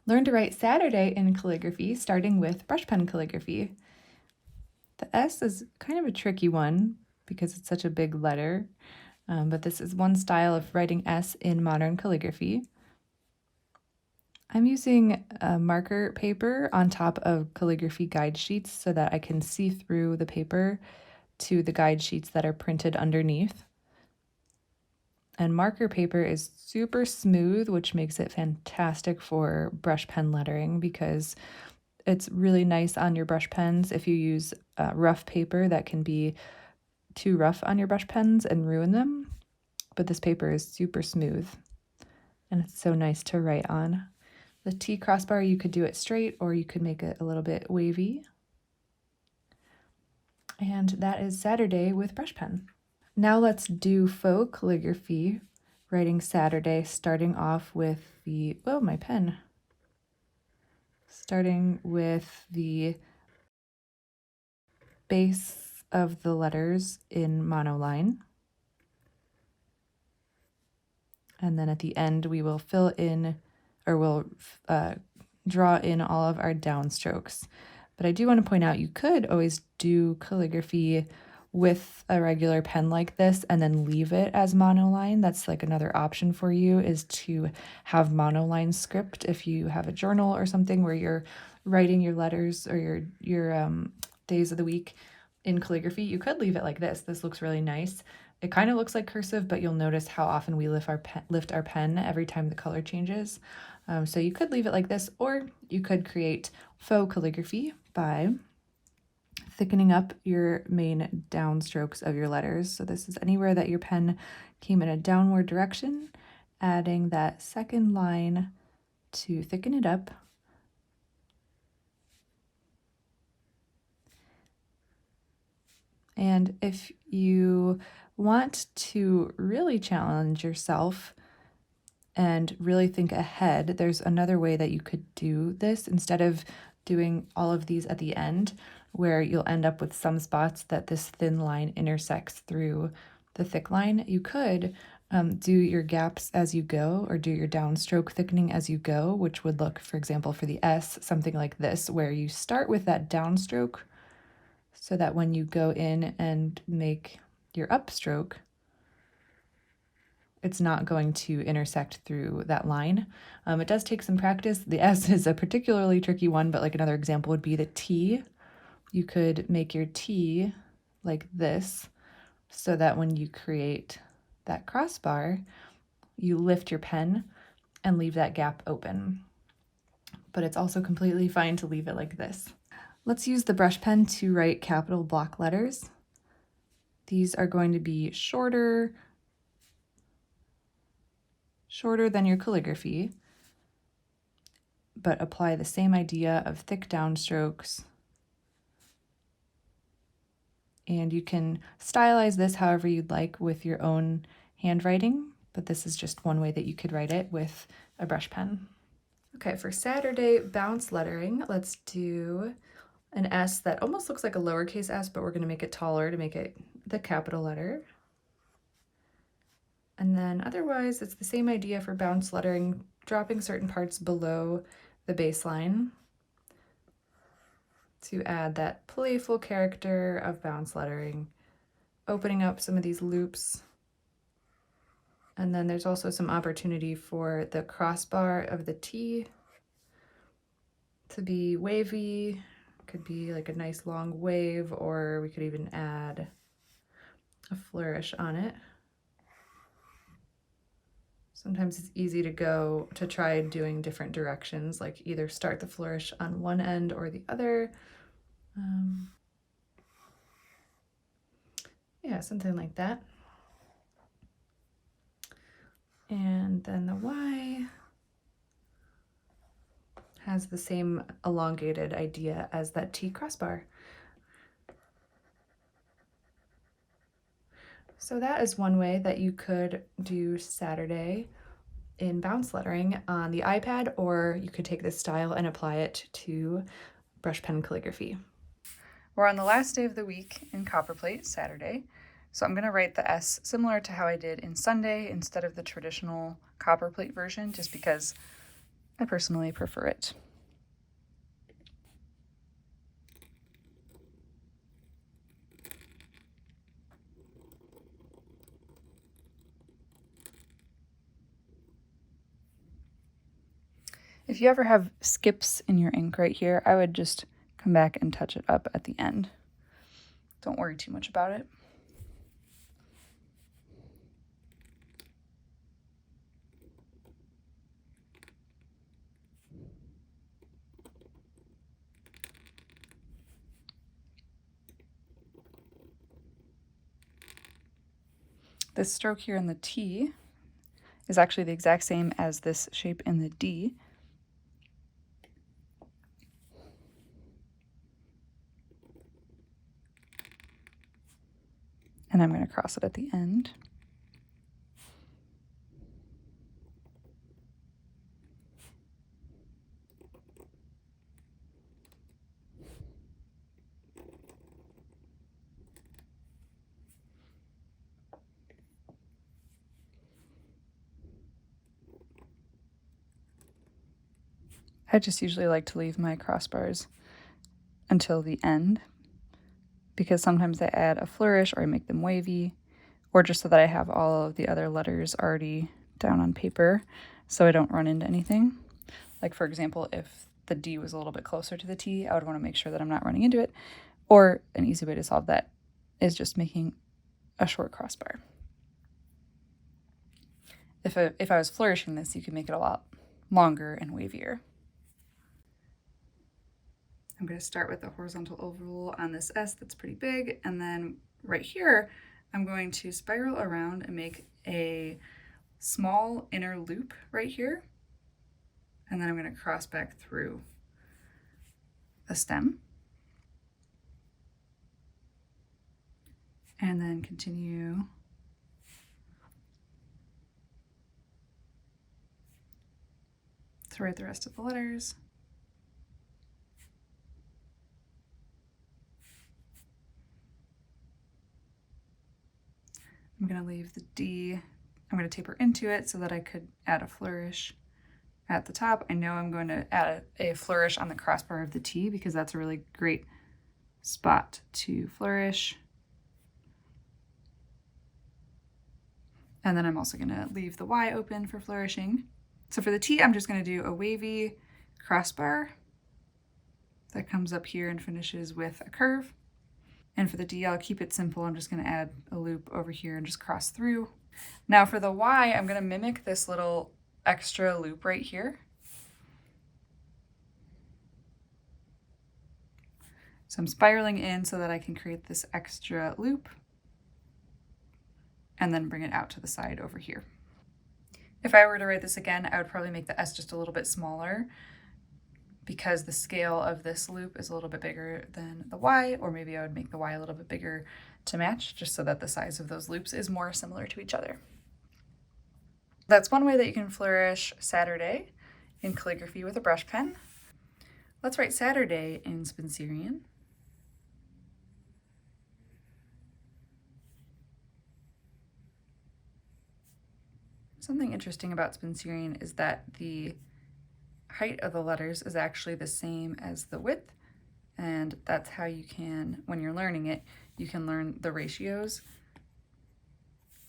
Learn to write Saturday in calligraphy, starting with brush pen calligraphy. The S is kind of a tricky one because it's such a big letter, but this is one style of writing S in modern calligraphy. I'm using a marker paper on top of calligraphy guide sheets so that I can see through the paper to the guide sheets that are printed underneath. And marker paper is super smooth, which makes it fantastic for brush pen lettering because it's really nice on your brush pens. If you use rough paper, that can be too rough on your brush pens and ruin them. But this paper is super smooth and it's so nice to write on. The T crossbar, you could do it straight or you could make it a little bit wavy. And that is Saturday with brush pen. Now let's do faux calligraphy, writing Saturday, starting off with the, oh, my pen. Starting with the base of the letters in monoline. And then at the end, we will fill in, or we'll draw in all of our downstrokes. But I do want to point out, you could always do calligraphy with a regular pen like this and then leave it as monoline. That's like another option for you, is to have monoline script if you have a journal or something where you're writing your letters or your days of the week in calligraphy. You could leave it like this. This looks really nice. It kind of looks like cursive, but you'll notice how often we lift our pen every time the color changes. So you could leave it like this, or you could create faux calligraphy by thickening up your main downstrokes of your letters. So this is anywhere that your pen came in a downward direction, adding that second line to thicken it up. And if you want to really challenge yourself and really think ahead, there's another way that you could do this instead of doing all of these at the end, where you'll end up with some spots that this thin line intersects through the thick line. You could do your gaps as you go, or do your downstroke thickening as you go, which would look, for example, for the S, something like this, where you start with that downstroke so that when you go in and make your upstroke, it's not going to intersect through that line. It does take some practice. The S is a particularly tricky one, but like another example would be the T. You could make your T like this so that when you create that crossbar, you lift your pen and leave that gap open. But it's also completely fine to leave it like this. Let's use the brush pen to write capital block letters. These are going to be shorter than your calligraphy, but apply the same idea of thick downstrokes. And you can stylize this however you'd like with your own handwriting, but this is just one way that you could write it with a brush pen. Okay, for Saturday bounce lettering, let's do an S that almost looks like a lowercase s, but we're going to make it taller to make it the capital letter. And then otherwise, it's the same idea for bounce lettering, dropping certain parts below the baseline to add that playful character of bounce lettering, opening up some of these loops. And then there's also some opportunity for the crossbar of the T to be wavy. Could be like a nice long wave, or we could even add a flourish on it. Sometimes it's easy to try doing different directions, like either start the flourish on one end or the other. Yeah, something like that. And then the Y has the same elongated idea as that T crossbar. So that is one way that you could do Saturday in bounce lettering on the iPad, or you could take this style and apply it to brush pen calligraphy. We're on the last day of the week in Copperplate, Saturday, so I'm going to write the S similar to how I did in Sunday instead of the traditional Copperplate version, just because I personally prefer it. If you ever have skips in your ink right here, I would just come back and touch it up at the end. Don't worry too much about it. This stroke here in the T is actually the exact same as this shape in the D. And I'm going to cross it at the end. I just usually like to leave my crossbars until the end because sometimes I add a flourish or I make them wavy, or just so that I have all of the other letters already down on paper so I don't run into anything. Like for example, if the D was a little bit closer to the T, I would want to make sure that I'm not running into it. Or an easy way to solve that is just making a short crossbar. If I was flourishing this, you could make it a lot longer and wavier. I'm going to start with a horizontal oval on this S that's pretty big, and then right here I'm going to spiral around and make a small inner loop right here, and then I'm going to cross back through a stem, and then continue to write the rest of the letters. I'm going to leave the D, I'm going to taper into it so that I could add a flourish at the top. I know I'm going to add a flourish on the crossbar of the T because that's a really great spot to flourish. And then I'm also going to leave the Y open for flourishing. So for the T, I'm just going to do a wavy crossbar that comes up here and finishes with a curve. And for the D, I'll keep it simple. I'm just going to add a loop over here and just cross through. Now for the Y, I'm going to mimic this little extra loop right here. So I'm spiraling in so that I can create this extra loop and then bring it out to the side over here. If I were to write this again, I would probably make the S just a little bit smaller because the scale of this loop is a little bit bigger than the Y, or maybe I would make the Y a little bit bigger to match, just so that the size of those loops is more similar to each other. That's one way that you can flourish Saturday in calligraphy with a brush pen. Let's write Saturday in Spencerian. Something interesting about Spencerian is that the height of the letters is actually the same as the width, and that's how you can, when you're learning it, you can learn the ratios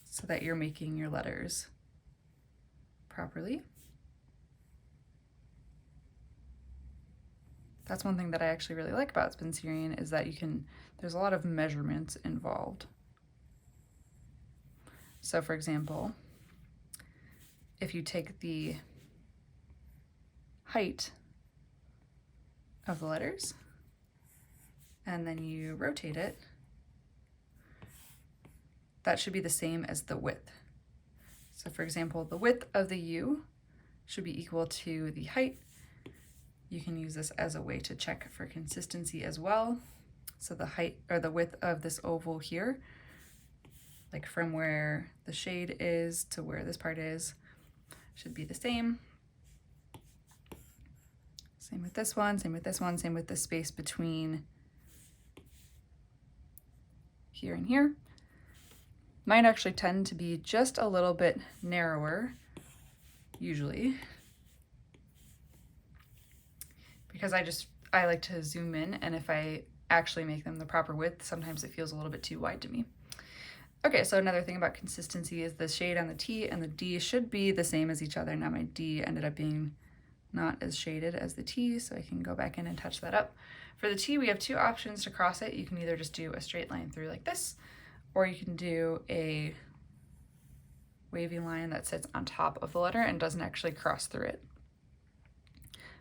so that you're making your letters properly. That's one thing that I actually really like about Spencerian is that there's a lot of measurements involved. So for example, if you take the height of the letters and then you rotate it, that should be the same as the width. So for example, the width of the U should be equal to the height. You can use this as a way to check for consistency as well. So the height or the width of this oval here, like from where the shade is to where this part is, should be the same. Same with this one, same with this one, same with the space between here and here. Mine actually tend to be just a little bit narrower, usually. because I like to zoom in, and if I actually make them the proper width, sometimes it feels a little bit too wide to me. Okay, so another thing about consistency is the shade on the T and the D should be the same as each other. Now my D ended up being not as shaded as the T, so I can go back in and touch that up. For the T, we have two options to cross it. You can either just do a straight line through like this, or you can do a wavy line that sits on top of the letter and doesn't actually cross through it.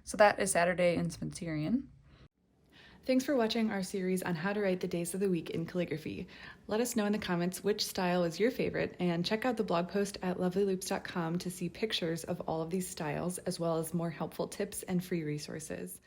So that is Saturday in Spencerian. Thanks for watching our series on how to write the days of the week in calligraphy. Let us know in the comments which style is your favorite, and check out the blog post at lovelyloops.com to see pictures of all of these styles, as well as more helpful tips and free resources.